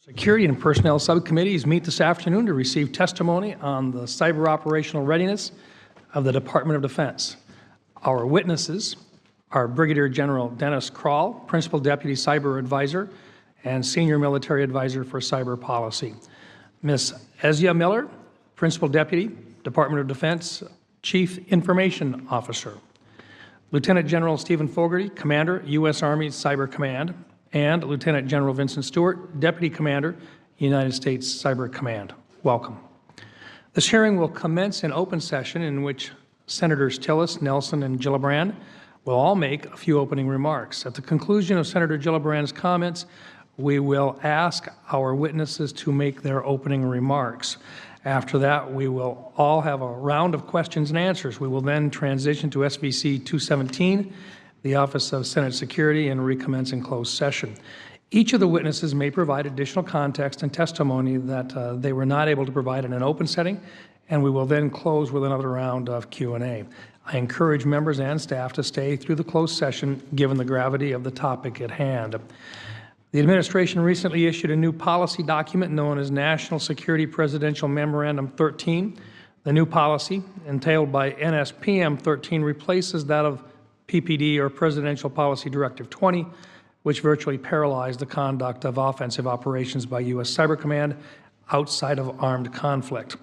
Security and Personnel Subcommittees meet this afternoon to receive testimony on the cyber operational readiness of the Department of Defense. Our witnesses are Brigadier General Dennis Crall, Principal Deputy Cyber Advisor and Senior Military Advisor for Cyber Policy. Ms. Essye Miller, Principal Deputy, Department of Defense, Chief Information Officer. Lieutenant General Stephen Fogarty, Commander, U.S. Army Cyber Command, and Lieutenant General Vincent Stewart, Deputy Commander, United States Cyber Command. Welcome. This hearing will commence in open session in which Senators Tillis, Nelson, and Gillibrand will all make a few opening remarks. At the conclusion of Senator Gillibrand's comments, we will ask our witnesses to make their opening remarks. After that, we will all have a round of questions and answers. We will then transition to SVC 217, the Office of Senate Security, and recommence in closed session. Each of the witnesses may provide additional context and testimony that they were not able to provide in an open setting, and we will then close with another round of Q&A. I encourage members and staff to stay through the closed session given the gravity of the topic at hand. The administration recently issued a new policy document known as National Security Presidential Memorandum 13. The new policy, entailed by NSPM 13, replaces that of PPD, or Presidential Policy Directive 20, which virtually paralyzed the conduct of offensive operations by U.S. Cyber Command outside of armed conflict.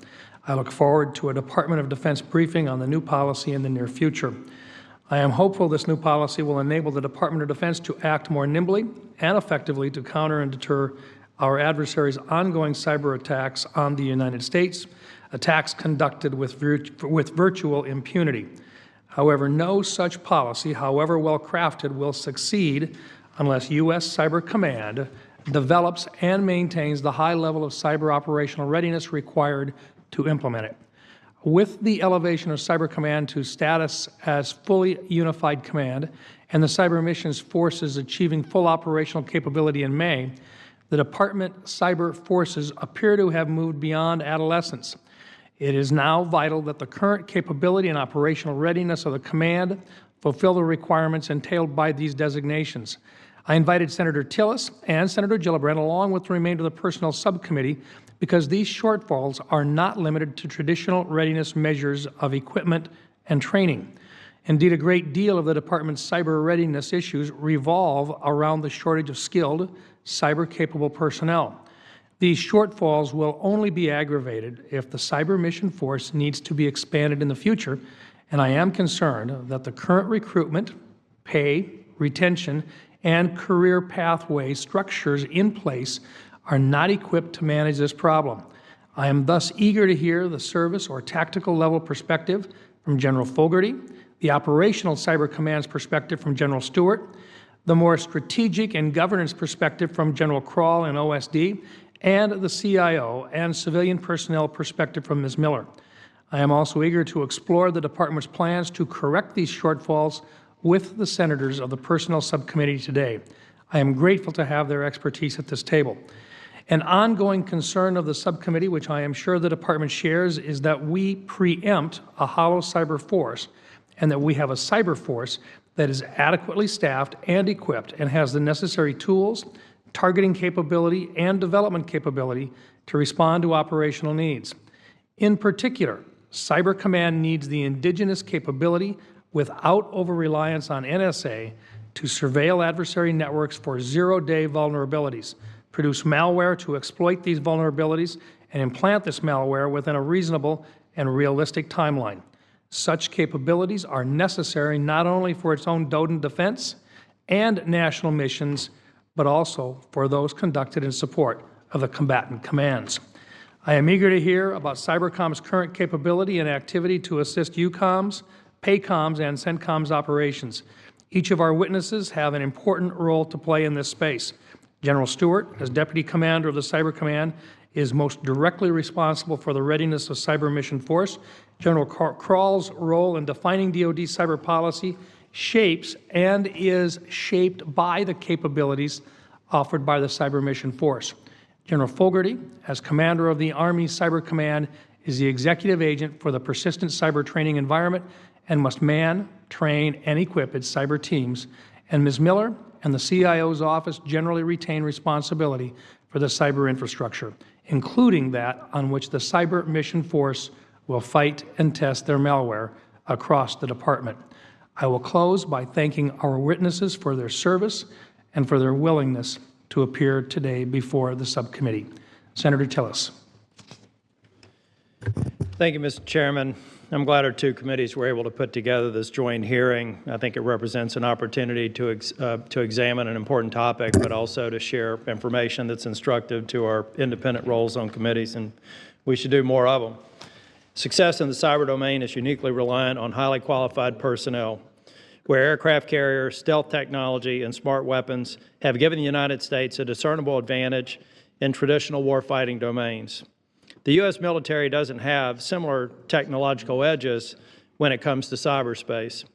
I look forward to a Department of Defense briefing on the new policy in the near future. I am hopeful this new policy will enable the Department of Defense to act more nimbly and effectively to counter and deter our adversaries' ongoing cyber attacks on the United States, attacks conducted with virtual impunity. However, no such policy, however well crafted, will succeed unless U.S. Cyber Command develops and maintains the high level of cyber operational readiness required to implement it. With the elevation of Cyber Command to status as fully unified command and the Cyber Missions Forces achieving full operational capability in May, the Department cyber forces appear to have moved beyond adolescence. It is now vital that the current capability and operational readiness of the command fulfill the requirements entailed by these designations. I invited Senator Tillis and Senator Gillibrand along with the remainder of the Personnel Subcommittee because these shortfalls are not limited to traditional readiness measures of equipment and training. Indeed, a great deal of the Department's cyber readiness issues revolve around the shortage of skilled, cyber-capable personnel. These shortfalls will only be aggravated if the Cyber Mission Force needs to be expanded in the future, and I am concerned that the current recruitment, pay, retention, and career pathway structures in place are not equipped to manage this problem. I am thus eager to hear the service or tactical level perspective from General Fogarty, the operational Cyber Command's perspective from General Stewart, the more strategic and governance perspective from General Crall and OSD, and the CIO and civilian personnel perspective from Ms. Miller. I am also eager to explore the Department's plans to correct these shortfalls with the Senators of the Personnel Subcommittee today. I am grateful to have their expertise at this table. An ongoing concern of the subcommittee, which I am sure the Department shares, is that we preempt a hollow cyber force and that we have a cyber force that is adequately staffed and equipped and has the necessary tools, targeting capability, and development capability to respond to operational needs. In particular, Cyber Command needs the indigenous capability without over-reliance on NSA to surveil adversary networks for zero-day vulnerabilities, produce malware to exploit these vulnerabilities, and implant this malware within a reasonable and realistic timeline. Such capabilities are necessary not only for its own DoD defense and national missions, but also for those conducted in support of the combatant commands. I am eager to hear about Cybercom's current capability and activity to assist UCOM's, PACOM's, and CENTCOM's operations. Each of our witnesses have an important role to play in this space. General Stewart, as Deputy Commander of the Cyber Command, is most directly responsible for the readiness of Cyber Mission Force. General Crall's role in defining DoD cyber policy shapes and is shaped by the capabilities offered by the Cyber Mission Force. General Fogarty, as Commander of the Army Cyber Command, is the executive agent for the persistent cyber training environment and must man, train, and equip its cyber teams. And Ms. Miller and the CIO's office generally retain responsibility for the cyber infrastructure, including that on which the Cyber Mission Force will fight and test their malware across the department. I will close by thanking our witnesses for their service and for their willingness to appear today before the subcommittee. Senator Tillis. Thank you, Mr. Chairman. I'm glad our two committees were able to put together this joint hearing. I think it represents an opportunity to examine an important topic, but also to share information that's instructive to our independent roles on committees, and we should do more of them. Success in the cyber domain is uniquely reliant on highly qualified personnel, where aircraft carriers, stealth technology, and smart weapons have given the United States a discernible advantage in traditional warfighting domains. The U.S. military doesn't have similar technological edges when it comes to cyberspace.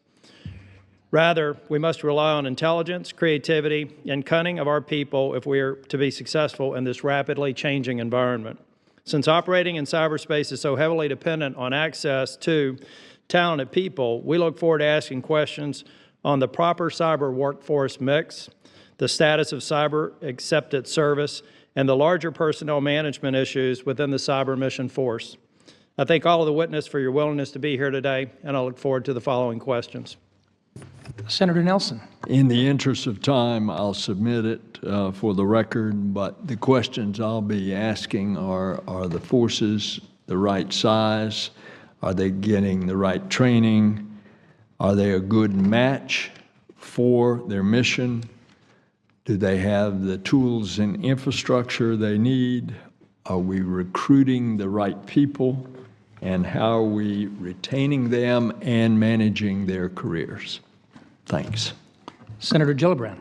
Rather, we must rely on intelligence, creativity, and cunning of our people if we are to be successful in this rapidly changing environment. Since operating in cyberspace is so heavily dependent on access to talented people, we look forward to asking questions on the proper cyber workforce mix, the status of cyber accepted service, and the larger personnel management issues within the Cyber Mission Force. I thank all of the witnesses for your willingness to be here today, and I look forward to the following questions. Senator Nelson. In the interest of time, I'll submit it for the record, but the questions I'll be asking are the forces the right size? Are they getting the right training? Are they a good match for their mission? Do they have the tools and infrastructure they need? Are we recruiting the right people? And how are we retaining them and managing their careers? Thanks. Senator Gillibrand.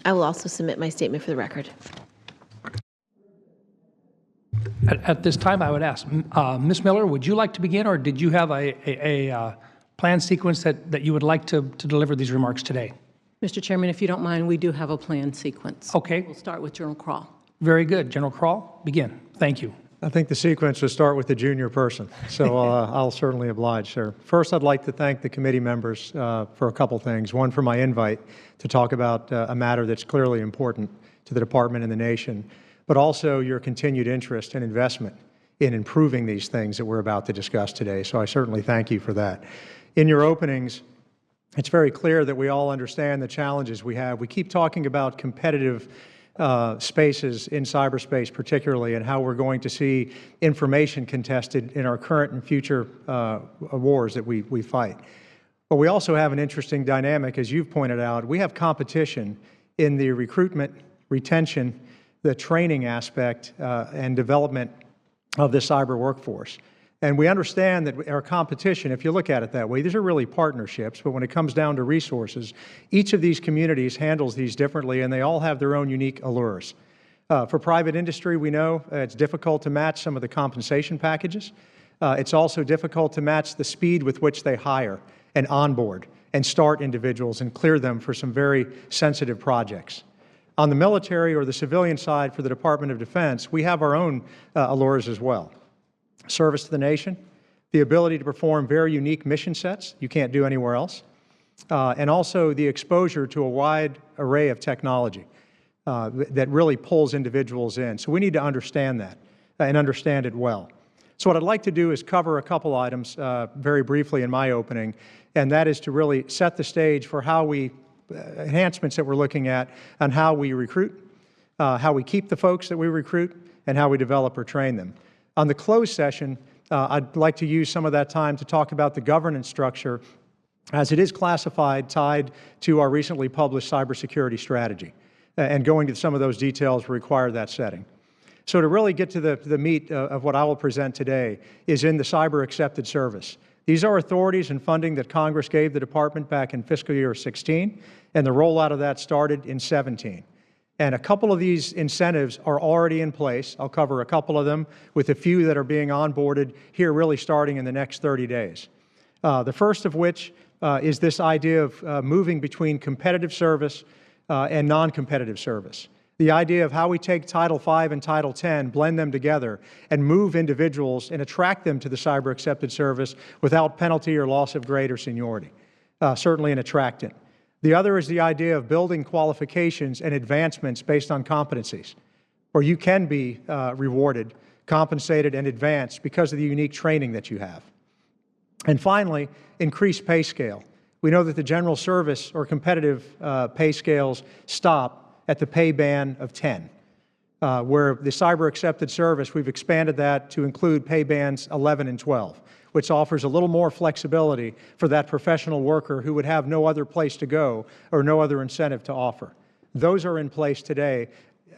I will also submit my statement for the record. At this time, I would ask, Ms. Miller, would you like to begin, or did you have a planned sequence that you would like to deliver these remarks today? Mr. Chairman, if you don't mind, we do have a planned sequence. Okay. We'll start with General Crall. Very good. General Crall, begin. Thank you. I think the sequence will start with the junior person, so I'll certainly oblige, sir. First, I'd like to thank the committee members for a couple things. One, for my invite to talk about a matter that's clearly important to the department and the nation, but also your continued interest and investment in improving these things that we're about to discuss today. So I certainly thank you for that. In your openings, it's very clear that we all understand the challenges we have. We keep talking about competitive spaces in cyberspace particularly, and how we're going to see information contested in our current and future wars that we fight. But we also have an interesting dynamic, as you've pointed out. We have competition in the recruitment, retention, the training aspect and development of the cyber workforce. And we understand that our competition, if you look at it that way, these are really partnerships, but when it comes down to resources, each of these communities handles these differently, and they all have their own unique allures. For private industry, we know it's difficult to match some of the compensation packages. It's also difficult to match the speed with which they hire and onboard and start individuals and clear them for some very sensitive projects. On the military or the civilian side for the Department of Defense, we have our own allures as well. Service to the nation, the ability to perform very unique mission sets you can't do anywhere else, and also the exposure to a wide array of technology that really pulls individuals in. So we need to understand that and understand it well. So what I'd like to do is cover a couple items very briefly in my opening, and that is to really set the stage for how we, enhancements that we're looking at on how we recruit, how we keep the folks that we recruit, and how we develop or train them. On the closed session, I'd like to use some of that time to talk about the governance structure as it is classified, tied to our recently published cybersecurity strategy. And going to some of those details require that setting. So to really get to the meat of what I will present today is in the cyber accepted service. These are authorities and funding that Congress gave the department back in fiscal year 16, and the rollout of that started in 17. And a couple of these incentives are already in place. I'll cover a couple of them, with a few that are being onboarded here really starting in the next 30 days. The first of which is this idea of moving between competitive service and non-competitive service. The idea of how we take Title V and Title X, blend them together, and move individuals and attract them to the cyber accepted service without penalty or loss of grade or seniority. Certainly an attractant. The other is the idea of building qualifications and advancements based on competencies, where you can be rewarded, compensated, and advanced because of the unique training that you have. And finally, increased pay scale. We know that the general service or competitive pay scales stop at the pay band of 10. Where the cyber accepted service, we've expanded that to include pay bands 11 and 12, which offers a little more flexibility for that professional worker who would have no other place to go or no other incentive to offer. Those are in place today,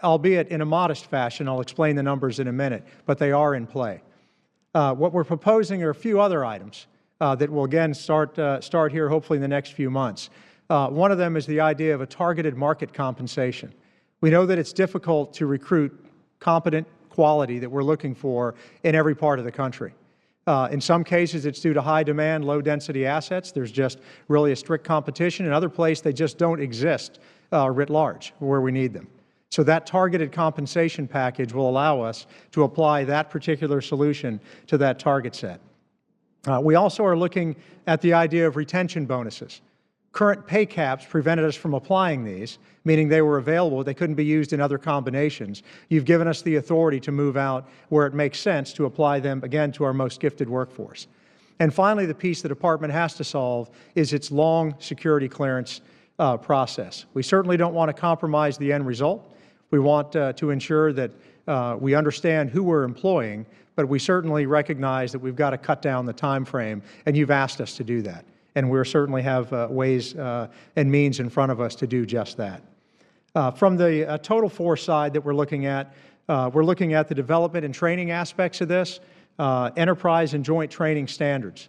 albeit in a modest fashion. I'll explain the numbers in a minute, but they are in play. What we're proposing are a few other items that will again start here hopefully in the next few months. One of them is the idea of a targeted market compensation. We know that it's difficult to recruit competent quality that we're looking for in every part of the country. In some cases, it's due to high demand, low density assets. There's just really a strict competition. In other places, they just don't exist writ large where we need them. So that targeted compensation package will allow us to apply that particular solution to that target set. We also are looking at the idea of retention bonuses. Current pay caps prevented us from applying these, meaning they were available, they couldn't be used in other combinations. You've given us the authority to move out where it makes sense to apply them, again, to our most gifted workforce. And finally, the piece the Department has to solve is its long security clearance process. We certainly don't want to compromise the end result. We want to ensure that we understand who we're employing, but we certainly recognize that we've got to cut down the time frame, and you've asked us to do that. And we certainly have ways and means in front of us to do just that. From the total force side that we're looking at the development and training aspects of this, enterprise and joint training standards.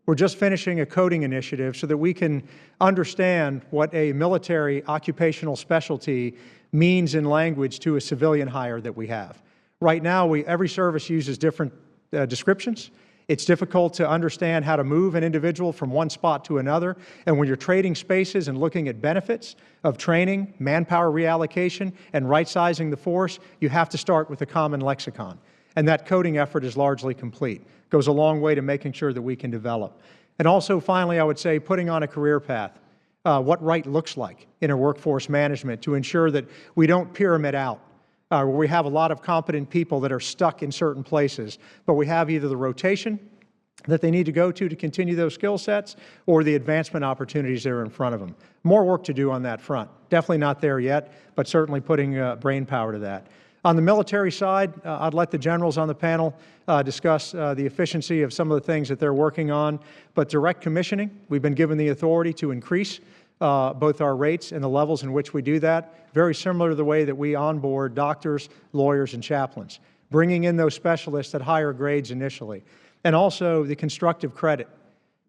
We're just finishing a coding initiative so that we can understand what a military occupational specialty means in language to a civilian hire that we have. Right now, every service uses different descriptions. It's difficult to understand how to move an individual from one spot to another. And when you're trading spaces and looking at benefits of training, manpower reallocation, and right-sizing the force, you have to start with a common lexicon. And that coding effort is largely complete. It goes a long way to making sure that we can develop. And also, finally, I would say putting on a career path, what right looks like in a workforce management to ensure that we don't pyramid out. Where we have a lot of competent people that are stuck in certain places, but we have either the rotation that they need to go to continue those skill sets or the advancement opportunities that are in front of them. More work to do on that front. Definitely not there yet, but certainly putting brain power to that. On the military side, I'd let the generals on the panel discuss the efficiency of some of the things that they're working on, but direct commissioning, we've been given the authority to increase both our rates and the levels in which we do that, very similar to the way that we onboard doctors, lawyers, and chaplains, bringing in those specialists at higher grades initially. And also the constructive credit,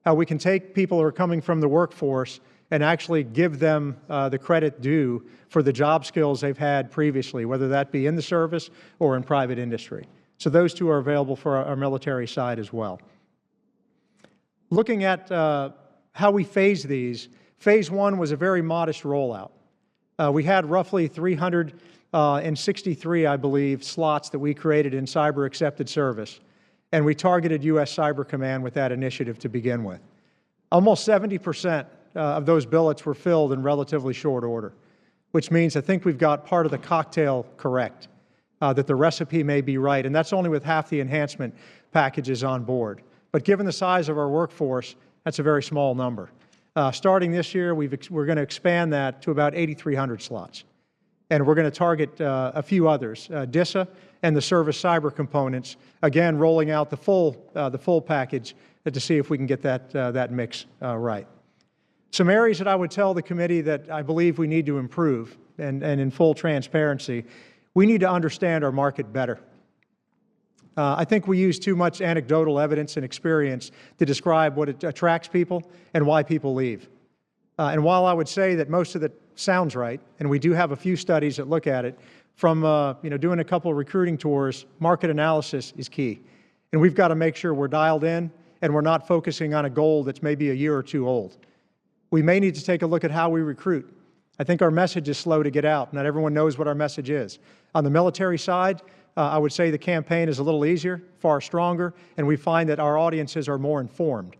how we can take people who are coming from the workforce and actually give them the credit due for the job skills they've had previously, whether that be in the service or in private industry. So those two are available for our military side as well. Looking at how we phase these, Phase 1 was a very modest rollout. We had roughly 363, I believe, slots that we created in cyber accepted service, and we targeted U.S. Cyber Command with that initiative to begin with. Almost 70% of those billets were filled in relatively short order, which means I think we've got part of the cocktail correct, that the recipe may be right, and that's only with half the enhancement packages on board. But given the size of our workforce, that's a very small number. Starting this year, we're going to expand that to about 8,300 slots. And we're going to target a few others, DISA and the service cyber components, again, rolling out the full package to see if we can get that mix right. Some areas that I would tell the committee that I believe we need to improve, and in full transparency, we need to understand our market better. I think we use too much anecdotal evidence and experience to describe what attracts people and why people leave. And while I would say that most of it sounds right, and we do have a few studies that look at it, from doing a couple of recruiting tours, market analysis is key. And we've got to make sure we're dialed in and we're not focusing on a goal that's maybe a year or two old. We may need to take a look at how we recruit. I think our message is slow to get out. Not everyone knows what our message is. On the military side, I would say the campaign is a little easier, far stronger, and we find that our audiences are more informed.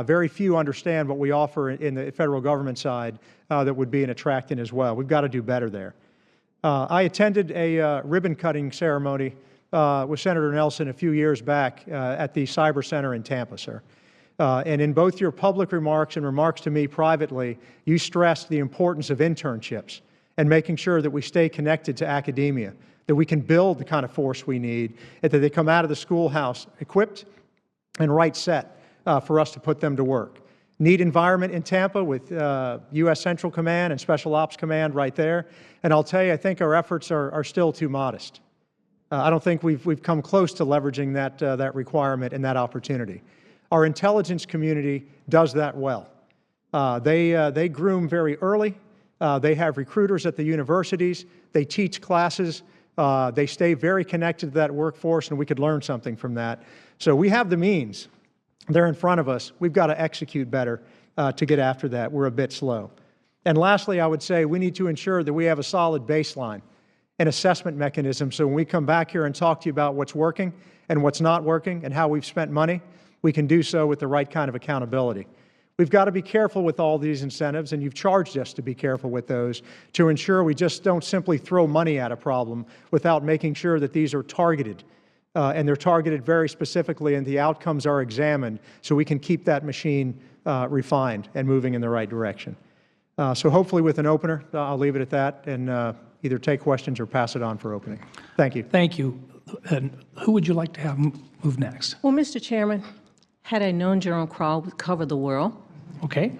Very few understand what we offer in the federal government side that would be an attractant as well. We've got to do better there. I attended a ribbon-cutting ceremony with Senator Nelson a few years back at the Cyber Center in Tampa, sir. And in both your public remarks and remarks to me privately, you stressed the importance of internships and making sure that we stay connected to academia, that we can build the kind of force we need, and that they come out of the schoolhouse equipped and right set for us to put them to work. Neat environment in Tampa with U.S. Central Command and Special Ops Command right there. And I'll tell you, I think our efforts are still too modest. I don't think we've come close to leveraging that requirement and that opportunity. Our intelligence community does that well. They groom very early. They have recruiters at the universities. They teach classes. They stay very connected to that workforce, and we could learn something from that. So we have the means. They're in front of us. We've got to execute better to get after that. We're a bit slow. And lastly, I would say we need to ensure that we have a solid baseline, an assessment mechanism, so when we come back here and talk to you about what's working and what's not working and how we've spent money, we can do so with the right kind of accountability. We've got to be careful with all these incentives, and you've charged us to be careful with those to ensure we just don't simply throw money at a problem without making sure that these are targeted. And they're targeted very specifically, and the outcomes are examined so we can keep that machine refined and moving in the right direction. So hopefully with an opener, I'll leave it at that and either take questions or pass it on for opening. Thank you. Thank you. And who would you like to have move next? Well, Mr. Chairman, had I known General Crall would cover the world. Okay.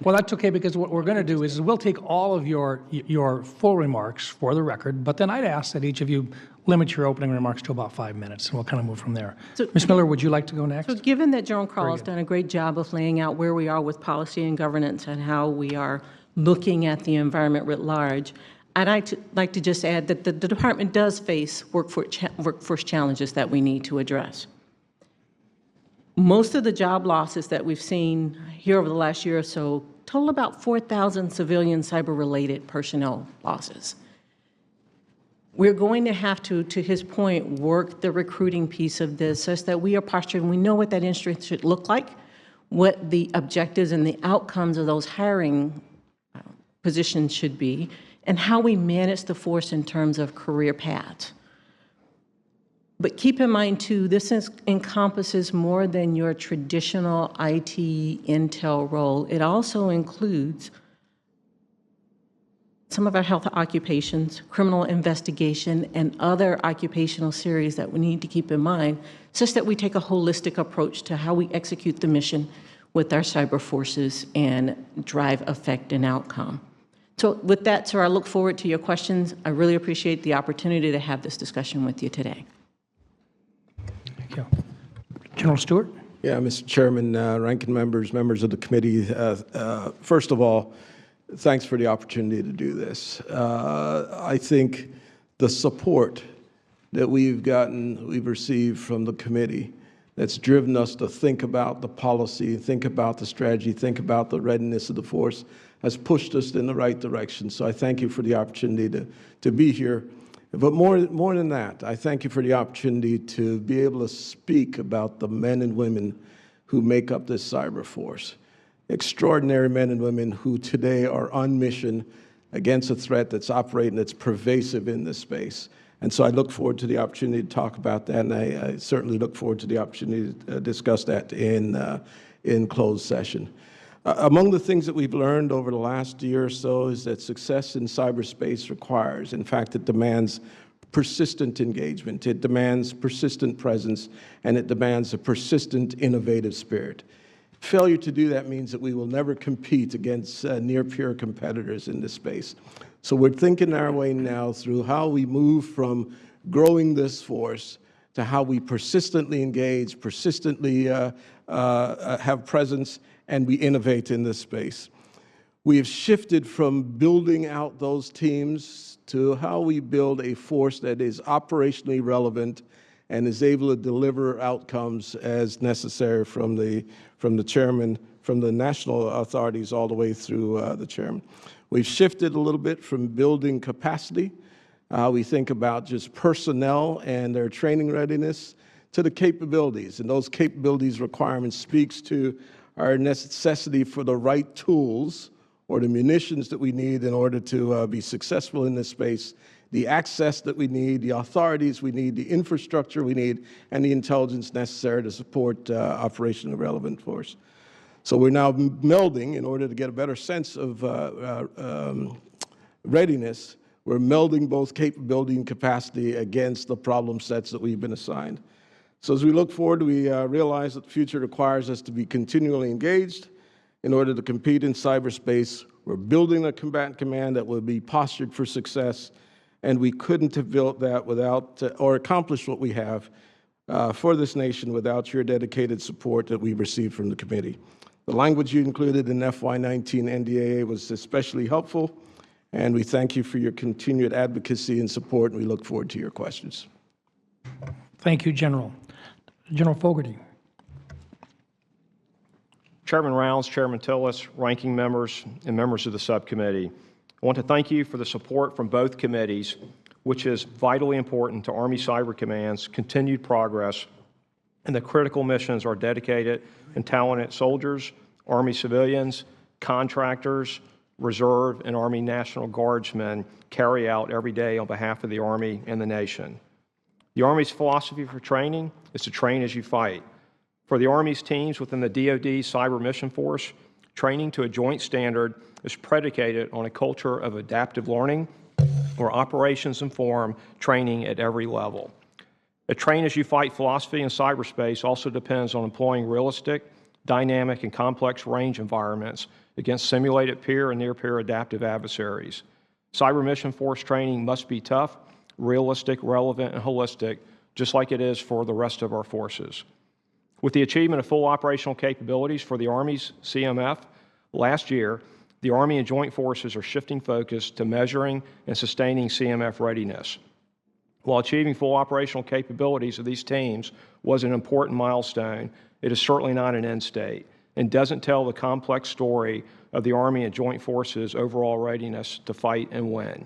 Well, that's okay, because what we're going to do is we'll take all of your full remarks for the record, but then I'd ask that each of you limit your opening remarks to about 5 minutes, and we'll kind of move from there. So, Ms. Miller, would you like to go next? So given that General Crall has done a great job of laying out where we are with policy and governance and how we are looking at the environment writ large, I'd like to just add that the department does face workforce challenges that we need to address. Most of the job losses that we've seen here over the last year or so total about 4,000 civilian cyber-related personnel losses. We're going to have to his point, work the recruiting piece of this such that we are postured and we know what that industry should look like, what the objectives and the outcomes of those hiring positions should be, and how we manage the force in terms of career paths. But keep in mind, too, this encompasses more than your traditional IT intel role. It also includes some of our health occupations, criminal investigation, and other occupational series that we need to keep in mind, such that we take a holistic approach to how we execute the mission with our cyber forces and drive effect and outcome. So with that, sir, I look forward to your questions. I really appreciate the opportunity to have this discussion with you today. Thank you. General Stewart? Yeah, Mr. Chairman, ranking members, members of the committee, first of all, thanks for the opportunity to do this. I think the support that we've received from the committee that's driven us to think about the policy, think about the strategy, think about the readiness of the force, has pushed us in the right direction. So I thank you for the opportunity to be here. But more than that, I thank you for the opportunity to be able to speak about the men and women who make up this cyber force. Extraordinary men and women who today are on mission against a threat that's operating, that's pervasive in this space. And so I look forward to the opportunity to talk about that, and I certainly look forward to the opportunity to discuss that in closed session. Among the things that we've learned over the last year or so is that success in cyberspace requires, in fact, it demands persistent engagement, it demands persistent presence, and it demands a persistent innovative spirit. Failure to do that means that we will never compete against near-peer competitors in this space. So we're thinking our way now through how we move from growing this force to how we persistently engage, persistently have presence, and we innovate in this space. We have shifted from building out those teams to how we build a force that is operationally relevant and is able to deliver outcomes as necessary from the chairman, from the national authorities all the way through the chairman. We've shifted a little bit from building capacity, we think about just personnel and their training readiness, to the capabilities, and those capabilities requirements speaks to our necessity for the right tools or the munitions that we need in order to be successful in this space, the access that we need, the authorities we need, the infrastructure we need, and the intelligence necessary to support operationally relevant force. So we're now melding, in order to get a better sense of readiness, we're melding both capability and capacity against the problem sets that we've been assigned. So as we look forward, we realize that the future requires us to be continually engaged in order to compete in cyberspace. We're building a combatant command that will be postured for success, and we couldn't have built that without, or accomplished what we have for this nation without your dedicated support that we've received from the committee. The language you included in FY19 NDAA was especially helpful, and we thank you for your continued advocacy and support, and we look forward to your questions. Thank you, General. General Fogarty. Chairman Rounds, Chairman Tillis, ranking members, and members of the subcommittee, I want to thank you for the support from both committees, which is vitally important to Army Cyber Command's continued progress and the critical missions our dedicated and talented soldiers, Army civilians, contractors, Reserve, and Army National Guardsmen carry out every day on behalf of the Army and the nation. The Army's philosophy for training is to train as you fight. For the Army's teams within the DoD Cyber Mission Force, training to a joint standard is predicated on a culture of adaptive learning where operations inform training at every level. A train-as-you-fight philosophy in cyberspace also depends on employing realistic, dynamic, and complex range environments against simulated peer and near-peer adaptive adversaries. Cyber Mission Force training must be tough, realistic, relevant, and holistic, just like it is for the rest of our forces. With the achievement of full operational capabilities for the Army's CMF last year, the Army and Joint Forces are shifting focus to measuring and sustaining CMF readiness. While achieving full operational capabilities of these teams was an important milestone, it is certainly not an end state and doesn't tell the complex story of the Army and Joint Forces' overall readiness to fight and win.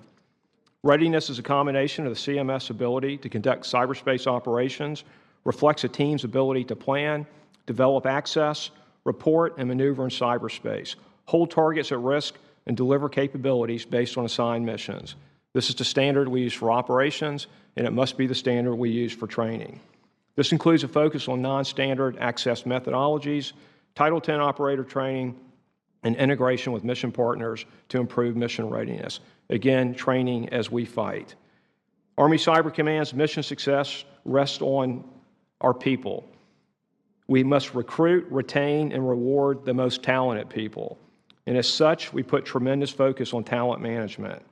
Readiness is a combination of the CMF's ability to conduct cyberspace operations, reflects a team's ability to plan, develop access, report, and maneuver in cyberspace, hold targets at risk, and deliver capabilities based on assigned missions. This is the standard we use for operations, and it must be the standard we use for training. This includes a focus on non-standard access methodologies, Title X operator training, and integration with mission partners to improve mission readiness. Again, training as we fight. Army Cyber Command's mission success rests on our people. We must recruit, retain, and reward the most talented people. And as such, we put tremendous focus on talent management.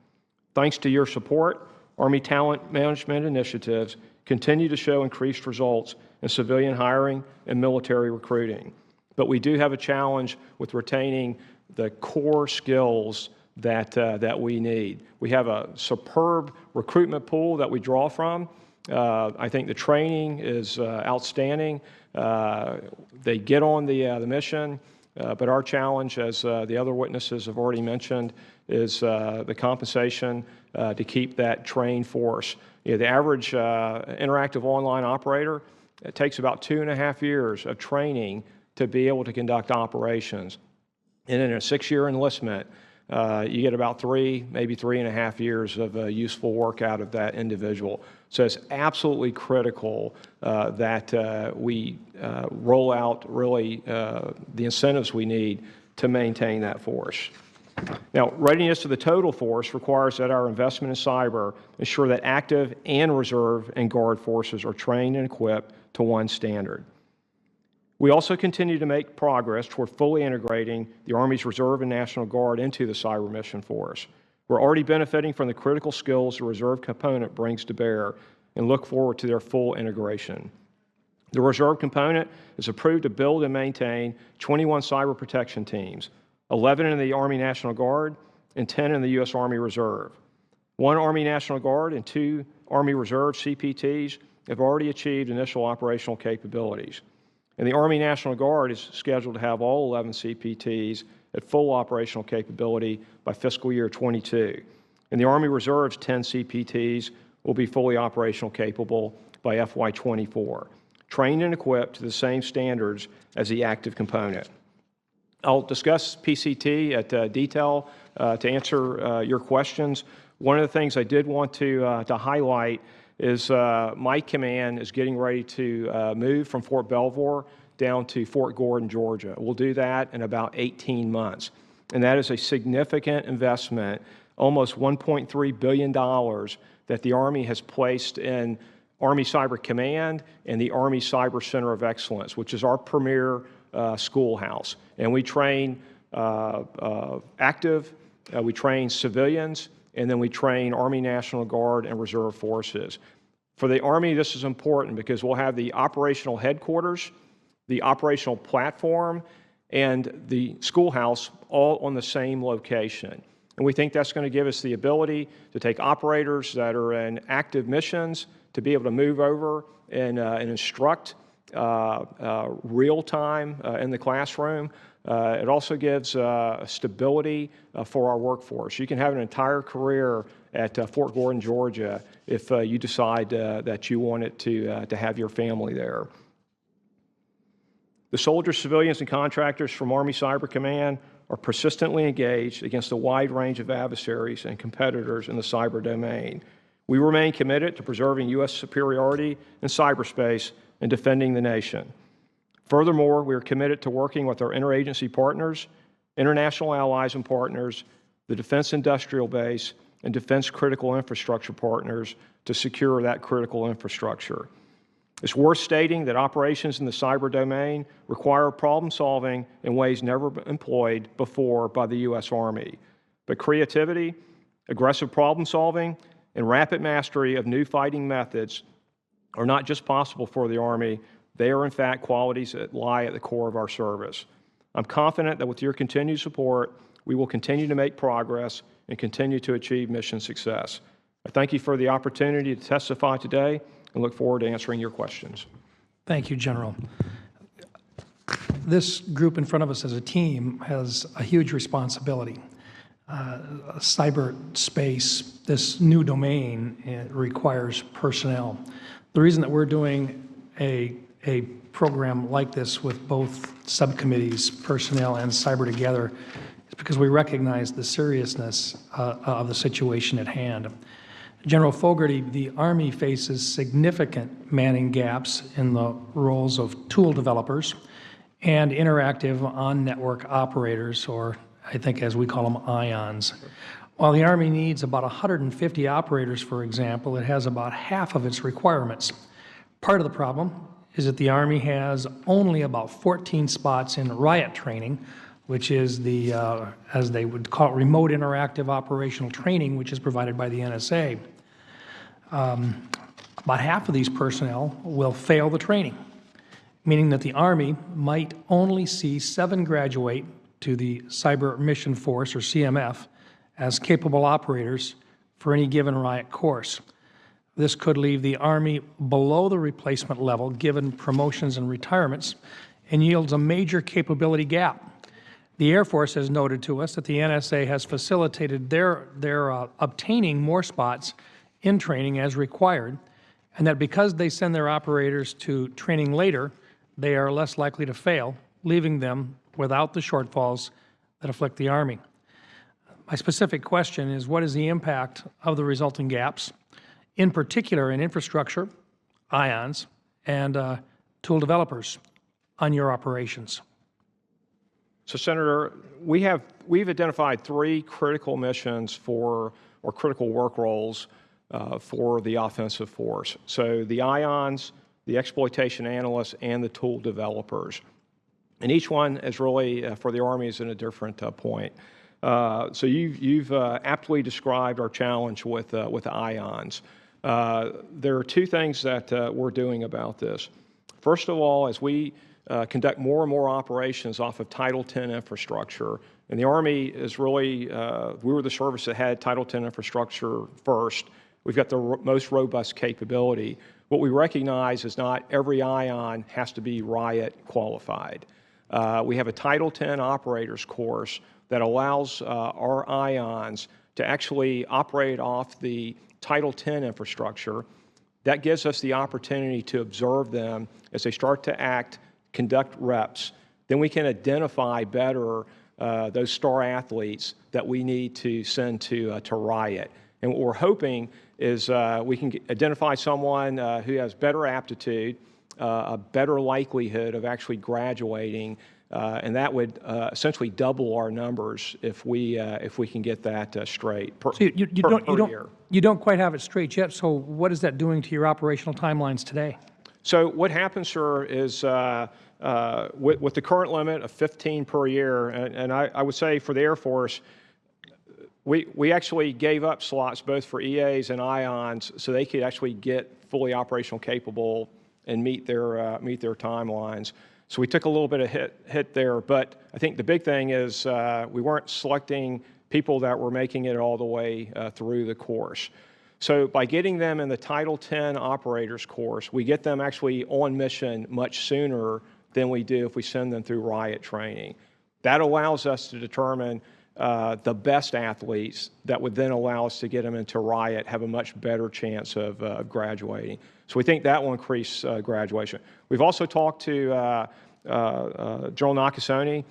Thanks to your support, Army talent management initiatives continue to show increased results in civilian hiring and military recruiting. But we do have a challenge with retaining the core skills that we need. We have a superb recruitment pool that we draw from. I think the training is outstanding. They get on the mission, but our challenge, as the other witnesses have already mentioned, is the compensation to keep that trained force. You know, the average interactive online operator, it takes about 2.5 years of training to be able to conduct operations. And in a 6-year enlistment, you get about 3, maybe 3.5 years of useful work out of that individual. So it's absolutely critical that we roll out really the incentives we need to maintain that force. Now, readiness of the total force requires that our investment in cyber ensure that active and reserve and guard forces are trained and equipped to one standard. We also continue to make progress toward fully integrating the Army's Reserve and National Guard into the Cyber Mission Force. We're already benefiting from the critical skills the Reserve component brings to bear and look forward to their full integration. The Reserve component is approved to build and maintain 21 cyber protection teams, 11 in the Army National Guard and 10 in the U.S. Army Reserve. 1 Army National Guard and 2 Army Reserve CPTs have already achieved initial operational capabilities. And the Army National Guard is scheduled to have all 11 CPTs at full operational capability by fiscal year 22. And the Army Reserve's 10 CPTs will be fully operational capable by FY24, trained and equipped to the same standards as the active component. I'll discuss PCT at detail to answer your questions. One of the things I did want to highlight is my command is getting ready to move from Fort Belvoir down to Fort Gordon, Georgia. We'll do that in about 18 months. And that is a significant investment, almost $1.3 billion that the Army has placed in Army Cyber Command and the Army Cyber Center of Excellence, which is our premier schoolhouse. And we train active, we train civilians, and then we train Army National Guard and Reserve Forces. For the Army, this is important because we'll have the operational headquarters, the operational platform, and the schoolhouse all on the same location. And we think that's going to give us the ability to take operators that are in active missions to be able to move over and instruct real time in the classroom. It also gives stability for our workforce. You can have an entire career at Fort Gordon, Georgia, if you decide that you want it to have your family there. The soldiers, civilians, and contractors from Army Cyber Command are persistently engaged against a wide range of adversaries and competitors in the cyber domain. We remain committed to preserving U.S. superiority in cyberspace and defending the nation. Furthermore, we are committed to working with our interagency partners, international allies and partners, the defense industrial base, and defense critical infrastructure partners to secure that critical infrastructure. It's worth stating that operations in the cyber domain require problem solving in ways never employed before by the U.S. Army. But creativity, aggressive problem solving, and rapid mastery of new fighting methods are not just possible for the Army, they are in fact qualities that lie at the core of our service. I'm confident that with your continued support, we will continue to make progress and continue to achieve mission success. I thank you for the opportunity to testify today and look forward to answering your questions. Thank you, General. This group in front of us as a team has a huge responsibility. Cyberspace, this new domain, requires personnel. The reason that we're doing a program like this with both subcommittees, personnel and cyber together, is because we recognize the seriousness of the situation at hand. General Fogarty, the Army faces significant manning gaps in the roles of tool developers and interactive on-network operators, or I think as we call them, IONs. While the Army needs about 150 operators, for example, it has about half of its requirements. Part of the problem is that the Army has only about 14 spots in riot training, which is the, as they would call it, remote interactive operational training, which is provided by the NSA. About half of these personnel will fail the training, meaning that the Army might only see 7 graduate to the Cyber Mission Force, or CMF, as capable operators for any given riot course. This could leave the Army below the replacement level given promotions and retirements and yields a major capability gap. The Air Force has noted to us that the NSA has facilitated their obtaining more spots in training as required, and that because they send their operators to training later, they are less likely to fail, leaving them without the shortfalls that afflict the Army. My specific question is, what is the impact of the resulting gaps, in particular in infrastructure, IONs, and tool developers on your operations? So, Senator, we've identified 3 critical missions or critical work roles for the offensive force. So the IONs, the exploitation analysts, and the tool developers. And each one is really, for the Army, is in a different point. So you've aptly described our challenge with IONs. There are 2 things that we're doing about this. First of all, as we conduct more and more operations off of Title X infrastructure, and the Army is really, we were the service that had Title X infrastructure first. We've got the most robust capability. What we recognize is not every ION has to be riot qualified. We have a Title X operators course that allows our IONs to actually operate off the Title X infrastructure. That gives us the opportunity to observe them as they start to act, conduct reps, then we can identify better those star athletes that we need to send to Riot. And what we're hoping is we can identify someone who has better aptitude, a better likelihood of actually graduating, and that would essentially double our numbers if we can get that straight per, So per year. you don't quite have it straight yet, so what is that doing to your operational timelines today? So what happens, sir, is with the current limit of 15 per year, and I would say for the Air Force, we actually gave up slots both for EAs and IONs so they could actually get fully operational capable and meet their timelines. So we took a little bit of hit there, but I think the big thing is we weren't selecting people that were making it all the way through the course. So by getting them in the Title 10 operators course, we get them actually on mission much sooner than we do if we send them through Riot training. That allows us to determine the best athletes that would then allow us to get them into Riot, have a much better chance of graduating. So we think that will increase graduation. We've also talked to General Nakasone.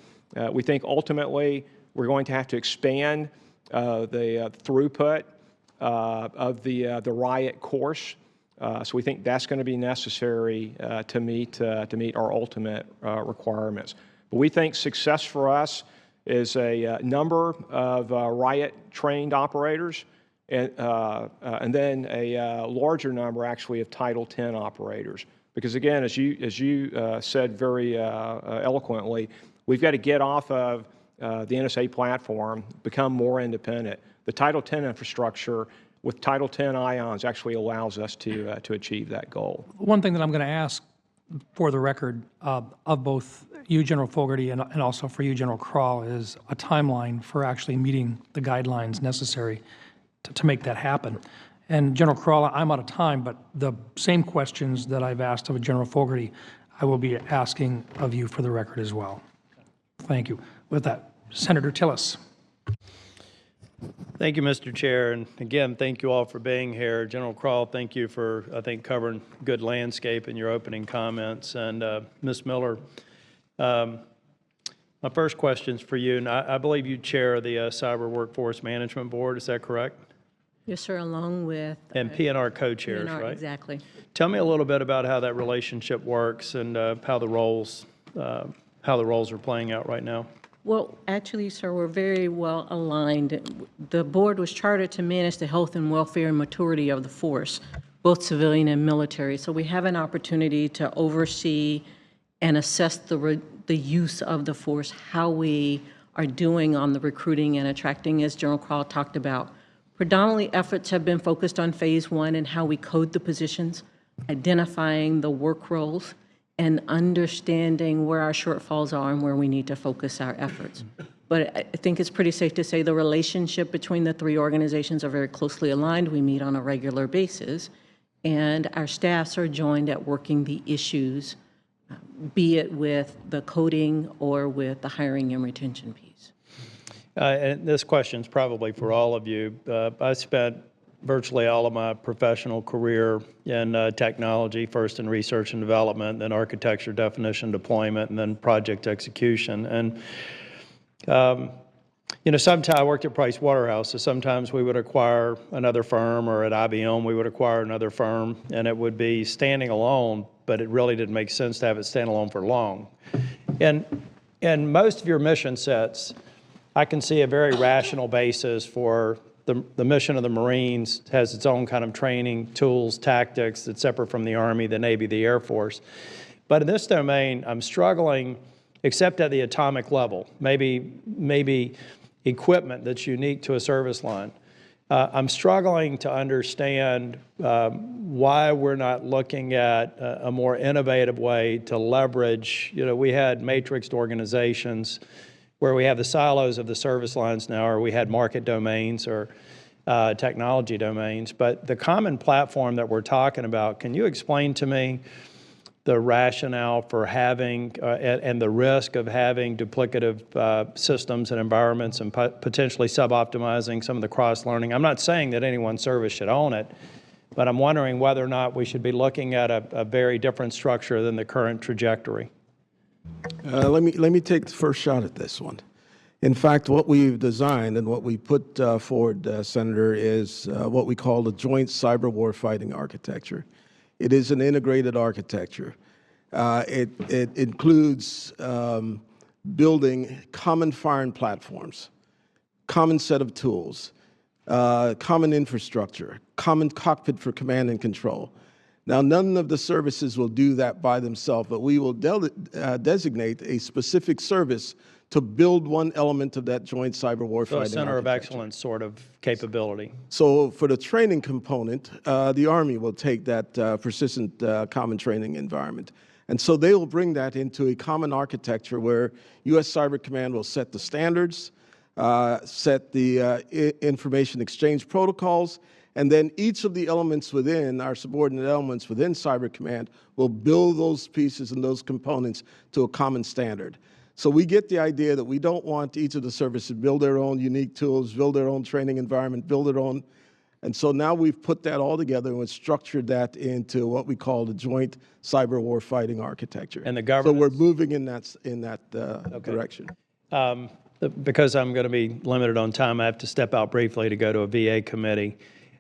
We think ultimately we're going to have to expand the throughput of the Riot course. So we think that's going to be necessary to meet our ultimate requirements. But we think success for us is a number of Riot-trained operators, and then a larger number actually of Title 10 operators. Because again, as you said very eloquently, we've got to get off of the NSA platform, become more independent. The Title 10 infrastructure with Title 10 IONs actually allows us to achieve that goal. One thing that I'm going to ask for the record of both you, General Fogarty, and also for you, General Crall, is a timeline for actually meeting the guidelines necessary to make that happen. And General Crall, I'm out of time, but the same questions that I've asked of General Fogarty, I will be asking of you for the record as well. Thank you. With that, Senator Tillis. Thank you, Mr. Chair, and again, thank you all for being here. General Crall, thank you for, I think, covering good landscape in your opening comments. And Ms. Miller, my first question is for you, and I believe you chair the Cyber Workforce Management Board, is that correct? Yes, sir, along with... And P&R co-chairs, P&R, right? exactly. Tell me a little bit about how that relationship works and how the roles are playing out right now. Well, actually, sir, we're very well aligned. The board was chartered to manage the health and welfare and maturity of the force, both civilian and military. So we have an opportunity to oversee and assess the use of the force, how we are doing on the recruiting and attracting, as General Crall talked about. Predominantly, efforts have been focused on phase one and how we code the positions, identifying the work roles, and understanding where our shortfalls are and where we need to focus our efforts. But I think it's pretty safe to say the relationship between the three organizations are very closely aligned. We meet on a regular basis, and our staffs are joined at working the issues, be it with the coding or with the hiring and retention piece. And this question is probably for all of you. I spent virtually all of my professional career in technology, first in research and development, then architecture, definition, deployment, and then project execution. And, you know, sometimes I worked at Price Waterhouse, so sometimes we would acquire another firm, or at IBM we would acquire another firm, and it would be standing alone, but it really didn't make sense to have it stand alone for long. And in most of your mission sets, I can see a very rational basis for the mission of the Marines has its own kind of training, tools, tactics that's separate from the Army, the Navy, the Air Force. But in this domain, I'm struggling, except at the atomic level, maybe equipment that's unique to a service line. I'm struggling to understand why we're not looking at a more innovative way to leverage, you know, we had matrixed organizations where we have the silos of the service lines now, or we had market domains or technology domains. But the common platform that we're talking about, can you explain to me the rationale for having and the risk of having duplicative systems and environments and potentially sub-optimizing some of the cross-learning? I'm not saying that any one service should own it, but I'm wondering whether or not we should be looking at a very different structure than the current trajectory. Let me take the first shot at this one. In fact, what we've designed and what we put forward, Senator, is what we call the Joint Cyber Warfighting Architecture. It is an integrated architecture. It includes building common firing platforms, common set of tools, common infrastructure, common cockpit for command and control. Now, none of the services will do that by themselves, but we will designate a specific service to build one element of that joint cyber warfighting So a center of architecture. excellence sort of capability. So for the training component, the Army will take that persistent common training environment. And so they will bring that into a common architecture where U.S. Cyber Command will set the standards, set the information exchange protocols, and then each of the elements within, our subordinate elements within Cyber Command, will build those pieces and those components to a common standard. So we get the idea that we don't want each of the services to build their own unique tools, build their own training environment, build their own. And so now we've put that all together and we've structured that into what we call the Joint Cyber Warfighting Architecture. And the governance? So we're moving in that direction. Because I'm going to be limited on time, I have to step out briefly to go to a VA committee.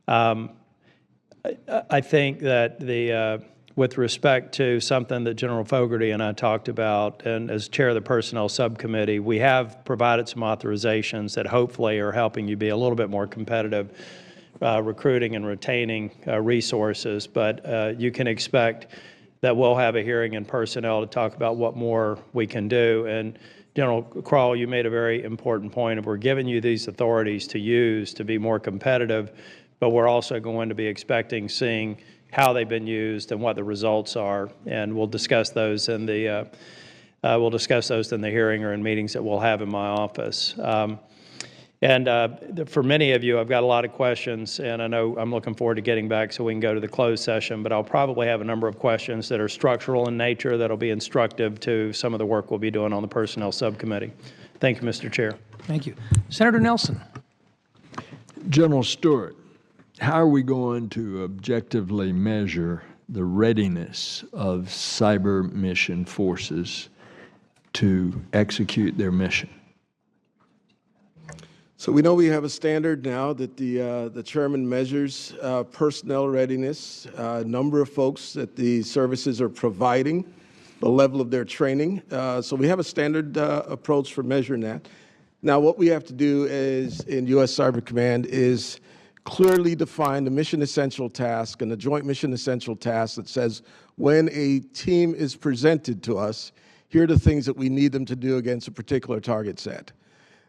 I think that with respect to something that General Fogarty and I talked about, and as chair of the Personnel Subcommittee, we have provided some authorizations that hopefully are helping you be a little bit more competitive recruiting and retaining resources. But you can expect that we'll have a hearing in personnel to talk about what more we can do. And General Crall, you made a very important point of we're giving you these authorities to use to be more competitive, but we're also going to be seeing how they've been used and what the results are, and we'll discuss those in the hearing or in meetings that we'll have in my office. For many of you, I've got a lot of questions, and I know I'm looking forward to getting back so we can go to the closed session, but I'll probably have a number of questions that are structural in nature that'll be instructive to some of the work we'll be doing on the Personnel Subcommittee. Thank you, Mr. Chair. Thank you. Senator Nelson. General Stewart, how are we going to objectively measure the readiness of cyber mission forces to execute their mission? So we know we have a standard now that the chairman measures personnel readiness, number of folks that the services are providing, the level of their training. So we have a standard approach for measuring that. Now, what we have to do is in U.S. Cyber Command is clearly define the mission essential task and the joint mission essential task that says when a team is presented to us, here are the things that we need them to do against a particular target set.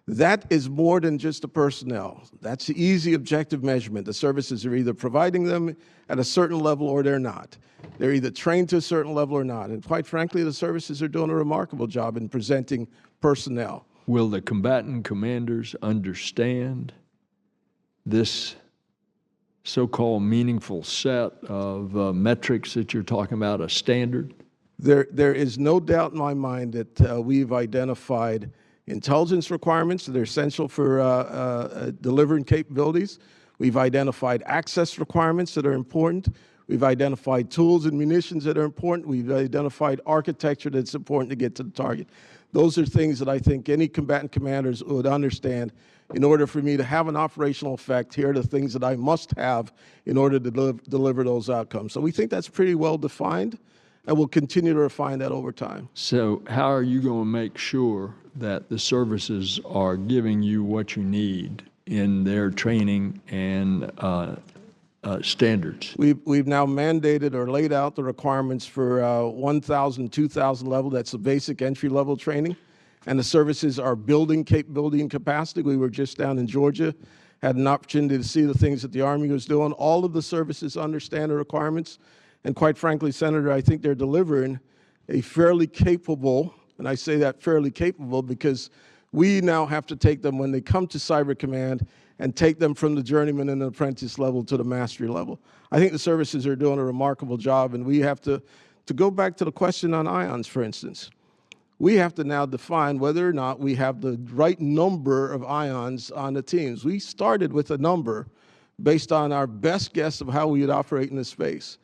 That is more than just the personnel. That's the easy objective measurement. The services are either providing them at a certain level or they're not. They're either trained to a certain level or not. And quite frankly, the services are doing a remarkable job in presenting personnel. Will the combatant commanders understand this so-called meaningful set of metrics that you're talking about, a standard? There is no doubt in my mind that we've identified intelligence requirements that are essential for delivering capabilities. We've identified access requirements that are important. We've identified tools and munitions that are important. We've identified architecture that's important to get to the target. Those are things that I think any combatant commanders would understand. In order for me to have an operational effect, here are the things that I must have in order to deliver those outcomes. So we think that's pretty well defined, and we'll continue to refine that over time. So how are you going to make sure that the services are giving you what you need in their training and standards? We've now mandated or laid out the requirements for 1,000, 2,000 level. That's the basic entry-level training. And the services are building capability and capacity. We were just down in Georgia, had an opportunity to see the things that the Army was doing. All of the services understand the requirements. And quite frankly, Senator, I think they're delivering a fairly capable, and I say that fairly capable because we now have to take them when they come to Cyber Command and take them from the journeyman and the apprentice level to the mastery level. I think the services are doing a remarkable job, and we have to go back to the question on ions, for instance. We have to now define whether or not we have the right number of ions on the teams. We started with a number based on our best guess of how we would operate in this space.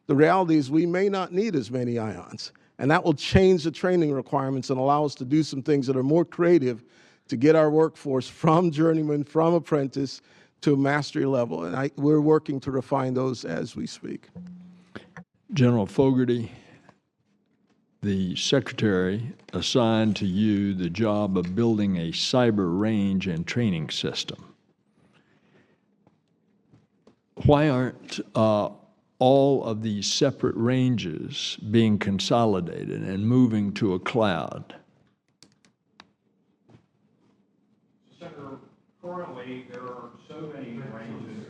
The reality is we may not need as many ions. And that will change the training requirements and allow us to do some things that are more creative to get our workforce from journeyman, from apprentice, to mastery level. And we're working to refine those as we speak. General Fogarty, the Secretary assigned to you the job of building a cyber range and training system. Why aren't all of these separate ranges being consolidated and moving to a cloud? Senator, currently there are so many ranges.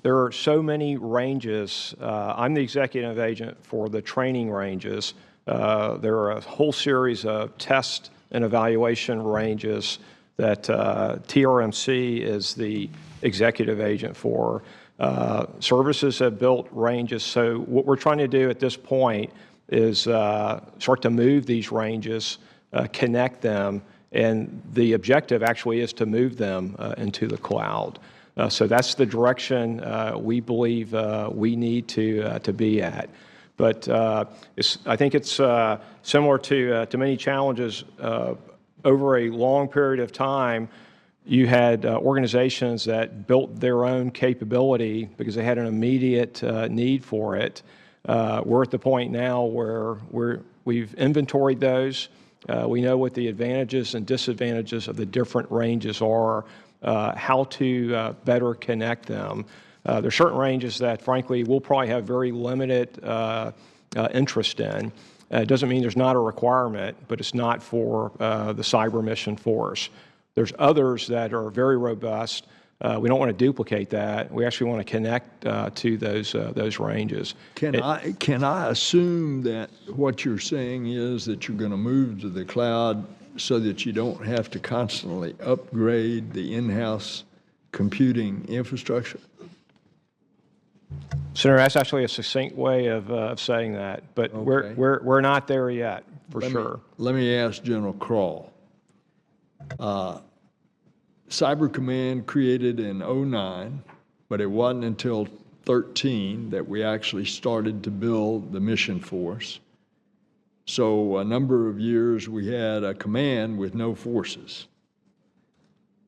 There are so many ranges. I'm the executive agent for the training ranges. There are a whole series of test and evaluation ranges that TRMC is the executive agent for. Services have built ranges. So what we're trying to do at this point is start to move these ranges, connect them, and the objective actually is to move them into the cloud. So that's the direction we believe we need to be at. But I think it's similar to many challenges over a long period of time. You had organizations that built their own capability because they had an immediate need for it. We're at the point now where we've inventoried those. We know what the advantages and disadvantages of the different ranges are, how to better connect them. There are certain ranges that, frankly, we'll probably have very limited interest in. It doesn't mean there's not a requirement, but it's not for the cyber mission force. There's others that are very robust. We don't want to duplicate that. We actually want to connect to those ranges. Can I assume that what you're saying is that you're going to move to the cloud so that you don't have to constantly upgrade the in-house computing infrastructure? Senator, that's actually a succinct way of saying that, but Okay. we're not there yet, for sure. Let me ask General Crall. Cyber Command created in '09, but it wasn't until '13 that we actually started to build the mission force. So a number of years we had a command with no forces.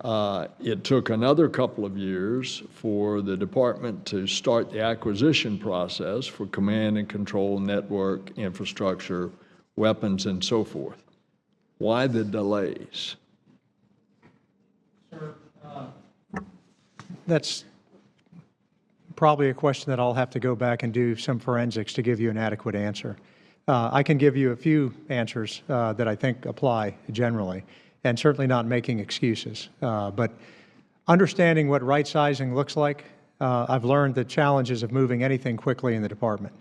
It took another couple of years for the department to start the acquisition process for command and control, network, infrastructure, weapons, and so forth. Why the delays? That's probably a question that I'll have to go back and do some forensics to give you an adequate answer. I can give you a few answers that I think apply generally, and certainly not making excuses. But understanding what right sizing looks like, I've learned the challenges of moving anything quickly in the department.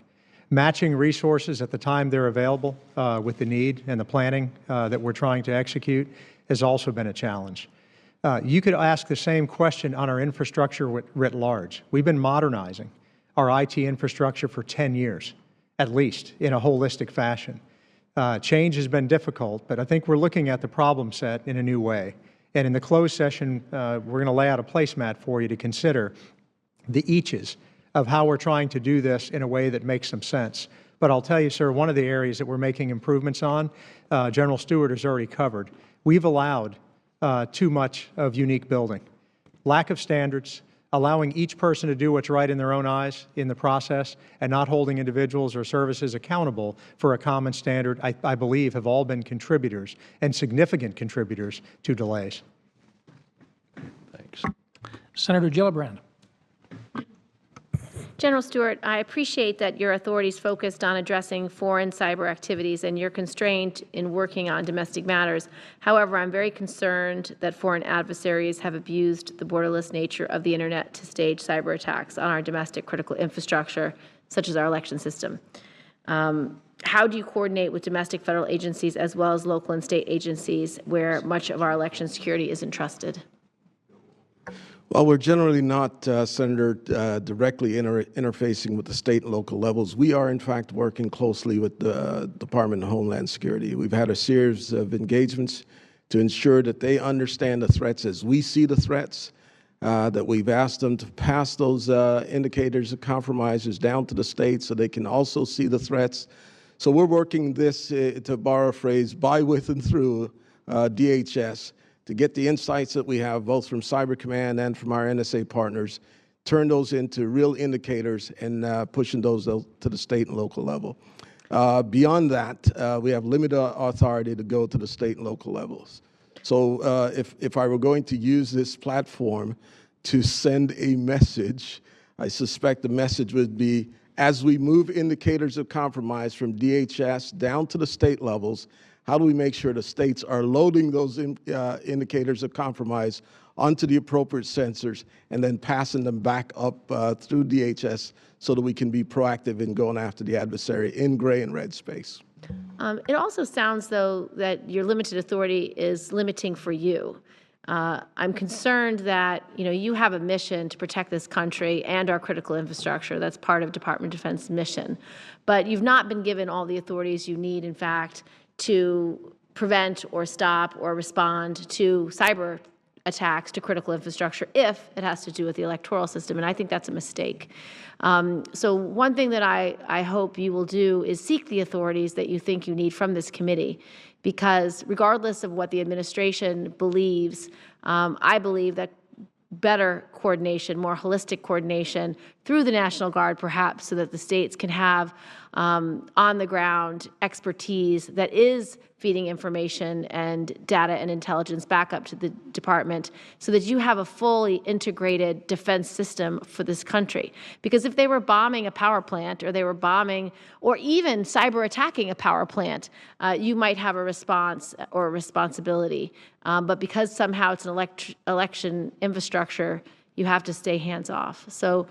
Matching resources at the time they're available with the need and the planning that we're trying to execute has also been a challenge. You could ask the same question on our infrastructure writ large. We've been modernizing our IT infrastructure for 10 years, at least, in a holistic fashion. Change has been difficult, but I think we're looking at the problem set in a new way. And in the closed session, we're going to lay out a placemat for you to consider the eaches of how we're trying to do this in a way that makes some sense. But I'll tell you, sir, one of the areas that we're making improvements on, General Stewart has already covered. We've allowed too much of unique building. Lack of standards, allowing each person to do what's right in their own eyes in the process, and not holding individuals or services accountable for a common standard, I believe, have all been contributors and significant contributors to delays. Thanks. Senator Gillibrand. General Stewart, I appreciate that your authority is focused on addressing foreign cyber activities and you're constrained in working on domestic matters. However, I'm very concerned that foreign adversaries have abused the borderless nature of the Internet to stage cyber attacks on our domestic critical infrastructure, such as our election system. How do you coordinate with domestic federal agencies as well as local and state agencies where much of our election security is entrusted? Well, we're generally not, Senator, directly interfacing with the state and local levels. We are, in fact, working closely with the Department of Homeland Security. We've had a series of engagements to ensure that they understand the threats as we see the threats, that we've asked them to pass those indicators of compromises down to the states so they can also see the threats. So we're working this, to borrow a phrase, by, with, and through DHS to get the insights that we have both from Cyber Command and from our NSA partners, turn those into real indicators and pushing those to the state and local level. Beyond that, we have limited authority to go to the state and local levels. So if I were going to use this platform to send a message, I suspect the message would be, as we move indicators of compromise from DHS down to the state levels, how do we make sure the states are loading those indicators of compromise onto the appropriate sensors and then passing them back up through DHS so that we can be proactive in going after the adversary in gray and red space? It also sounds, though, that your limited authority is limiting for you. I'm concerned that, you have a mission to protect this country and our critical infrastructure. That's part of Department of Defense mission. But you've not been given all the authorities you need, in fact, to prevent or stop or respond to cyber attacks to critical infrastructure if it has to do with the electoral system, and I think that's a mistake. So one thing that I hope you will do is seek the authorities that you think you need from this committee, because regardless of what the administration believes, I believe that better coordination, more holistic coordination through the National Guard, perhaps, so that the states can have on-the-ground expertise that is feeding information and data and intelligence back up to the department so that you have a fully integrated defense system for this country. Because if they were bombing a power plant, or they were bombing or even cyber attacking a power plant, you might have a response or a responsibility. But because somehow it's an election infrastructure, you have to stay hands off. So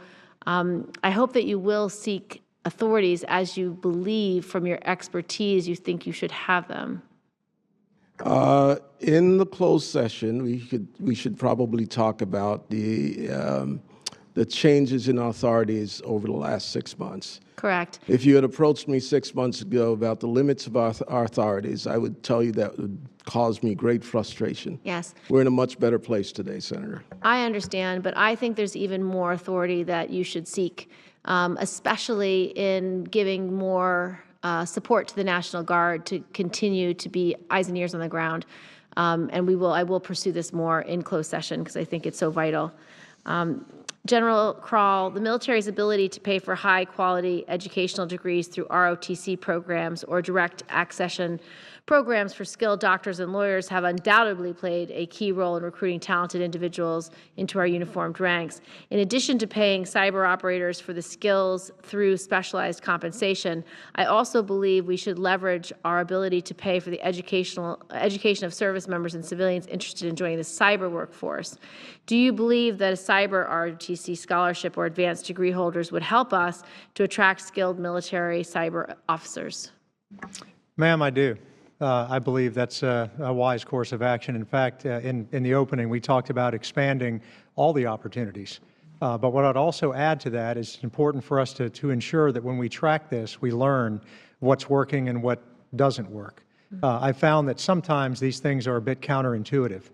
I hope that you will seek authorities as you believe from your expertise you think you should have them. In the closed session, we should probably talk about the changes in authorities over the last 6 months. Correct. If you had approached me 6 months ago about the limits of our authorities, I would tell you that would cause me great frustration. Yes. We're in a much better place today, Senator. I understand, but I think there's even more authority that you should seek, especially in giving more support to the National Guard to continue to be eyes and ears on the ground. And I will pursue this more in closed session because I think it's so vital. General Crall, the military's ability to pay for high-quality educational degrees through ROTC programs or direct accession programs for skilled doctors and lawyers have undoubtedly played a key role in recruiting talented individuals into our uniformed ranks. In addition to paying cyber operators for the skills through specialized compensation, I also believe we should leverage our ability to pay for the education of service members and civilians interested in joining the cyber workforce. Do you believe that a cyber ROTC scholarship or advanced degree holders would help us to attract skilled military cyber officers? Ma'am, I do. I believe that's a wise course of action. In fact, in the opening, we talked about expanding all the opportunities. But what I'd also add to that is it's important for us to ensure that when we track this, we learn what's working and what doesn't work. I found that sometimes these things are a bit counterintuitive.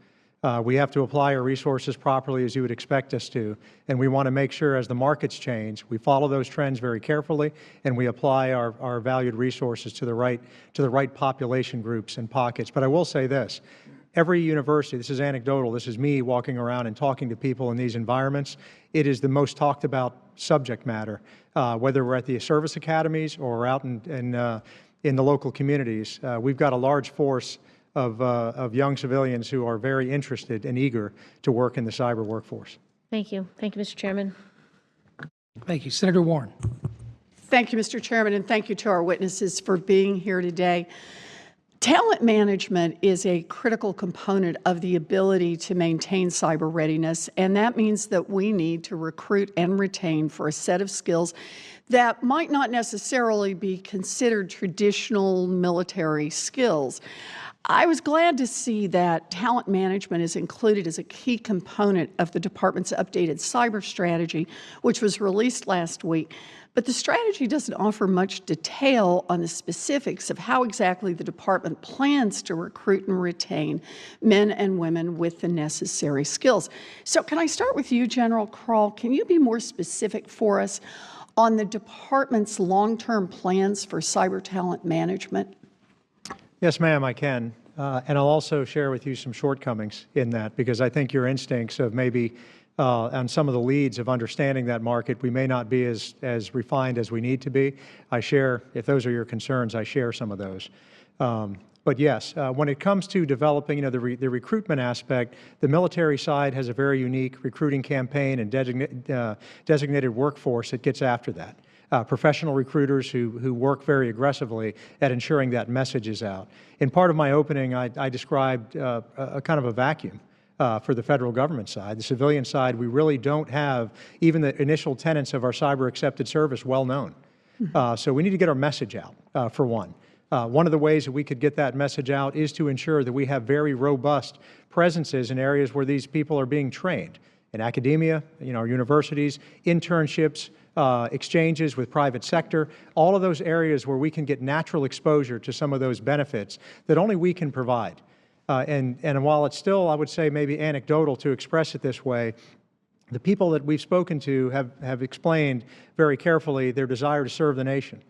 We have to apply our resources properly as you would expect us to, and we want to make sure as the markets change, we follow those trends very carefully and we apply our valued resources to the right population groups and pockets. But I will say this, every university, this is anecdotal, this is me walking around and talking to people in these environments, it is the most talked about subject matter, whether we're at the service academies or out in the local communities. We've got a large force of young civilians who are very interested and eager to work in the cyber workforce. Thank you. Thank you, Mr. Chairman. Thank you. Senator Warren. Thank you, Mr. Chairman, and thank you to our witnesses for being here today. Talent management is a critical component of the ability to maintain cyber readiness, and that means that we need to recruit and retain for a set of skills that might not necessarily be considered traditional military skills. I was glad to see that talent management is included as a key component of the department's updated cyber strategy, which was released last week. but the strategy doesn't offer much detail on the specifics of how exactly the department plans to recruit and retain men and women with the necessary skills. So can I start with you, General Crall? Can you be more specific for us on the department's long-term plans for cyber talent management? Yes, ma'am, I can. And I'll also share with you some shortcomings in that, because I think your instincts of maybe on some of the leads of understanding that market, we may not be as refined as we need to be. I share, if those are your concerns, I share some of those. But yes, when it comes to developing, the recruitment aspect, the military side has a very unique recruiting campaign and designated workforce that gets after that. Professional recruiters who work very aggressively at ensuring that message is out. In part of my opening, I described a kind of a vacuum for the federal government side. The civilian side, we really don't have even the initial tenets of our cyber accepted service well known. So we need to get our message out, for one. One of the ways that we could get that message out is to ensure that we have very robust presences in areas where these people are being trained. In academia, our universities, internships, exchanges with private sector, all of those areas where we can get natural exposure to some of those benefits that only we can provide. And while it's still, I would say, maybe anecdotal to express it this way, the people that we've spoken to have explained very carefully their desire to serve the nation,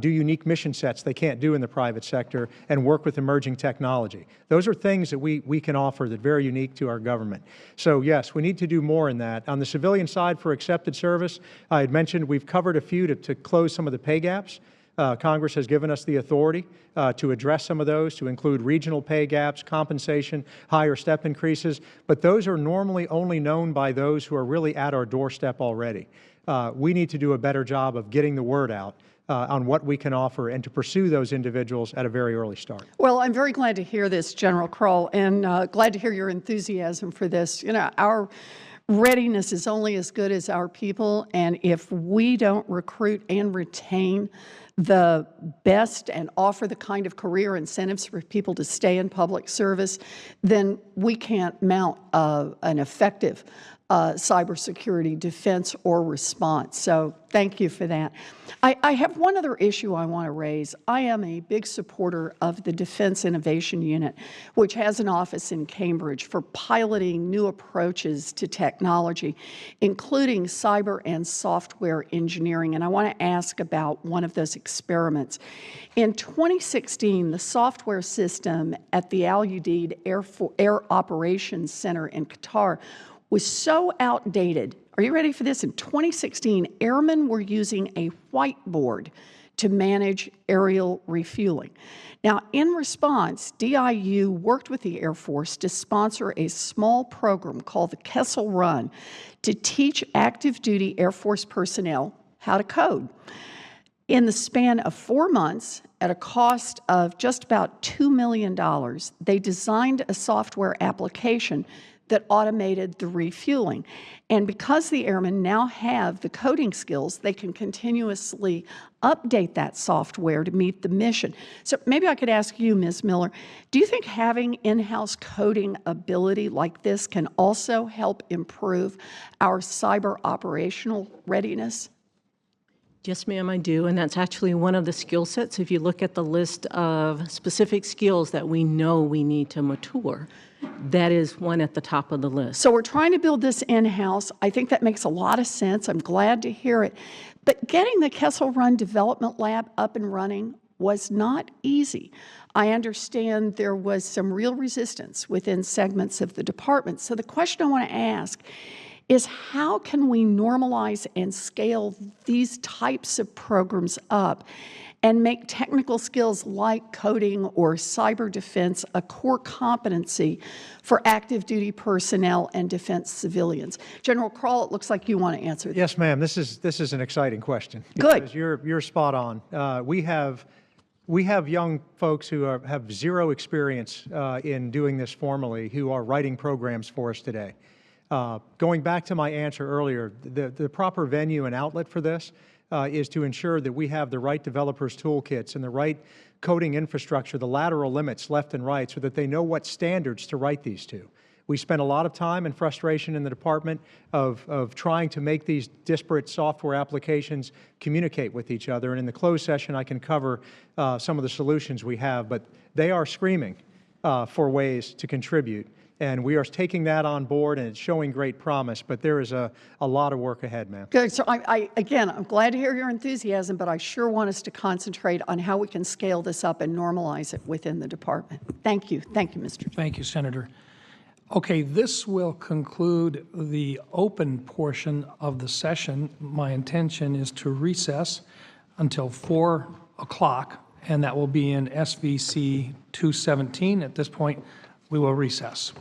do unique mission sets they can't do in the private sector, and work with emerging technology. Those are things that we can offer that are very unique to our government. So yes, we need to do more in that. On the civilian side for accepted service, I had mentioned we've covered a few to close some of the pay gaps. Congress has given us the authority to address some of those, to include regional pay gaps, compensation, higher step increases, but those are normally only known by those who are really at our doorstep already. We need to do a better job of getting the word out on what we can offer and to pursue those individuals at a very early start. Well, I'm very glad to hear this, General Crall, and glad to hear your enthusiasm for this. Our readiness is only as good as our people, and if we don't recruit and retain the best and offer the kind of career incentives for people to stay in public service, then we can't mount an effective cybersecurity defense or response. So thank you for that. I have one other issue I want to raise. I am a big supporter of the Defense Innovation Unit, which has an office in Cambridge for piloting new approaches to technology, including cyber and software engineering. And I want to ask about one of those experiments. In 2016, the software system at the Al Udeid Air Operations Center in Qatar was so outdated. Are you ready for this? In 2016, airmen were using a whiteboard to manage aerial refueling. Now, in response, DIU worked with the Air Force to sponsor a small program called the Kessel Run to teach active duty Air Force personnel how to code. In the span of 4 months, at a cost of just about $2 million, they designed a software application that automated the refueling. And because the airmen now have the coding skills, they can continuously update that software to meet the mission. So maybe I could ask you, Ms. Miller, do you think having in-house coding ability like this can also help improve our cyber operational readiness? Yes, ma'am, I do, and that's actually one of the skill sets. If you look at the list of specific skills that we know we need to mature, that is one at the top of the list. So we're trying to build this in-house. I think that makes a lot of sense. I'm glad to hear it. But getting the Kessel Run Development Lab up and running was not easy. I understand there was some real resistance within segments of the department. So the question I want to ask is, how can we normalize and scale these types of programs up and make technical skills like coding or cyber defense a core competency for active duty personnel and defense civilians? General Crall, it looks like you want to answer this. Yes, ma'am. This is an exciting question. Good. Because you're spot on. We have young folks who have zero experience in doing this formally, who are writing programs for us today. Going back to my answer earlier, the proper venue and outlet for this is to ensure that we have the right developers' toolkits and the right coding infrastructure, the lateral limits left and right, so that they know what standards to write these to. We spent a lot of time and frustration in the department of trying to make these disparate software applications communicate with each other. And in the closed session, I can cover some of the solutions we have, but they are screaming for ways to contribute. And we are taking that on board, and it's showing great promise, but there is a lot of work ahead, ma'am. Good. So again, I'm glad to hear your enthusiasm, but I sure want us to concentrate on how we can scale this up and normalize it within the department. Thank you. Thank you, Mr. Chairman. Thank you, Senator. Okay, this will conclude the open portion of the session. My intention is to recess until 4 o'clock, and that will be in SVC 217. At this point, we will recess.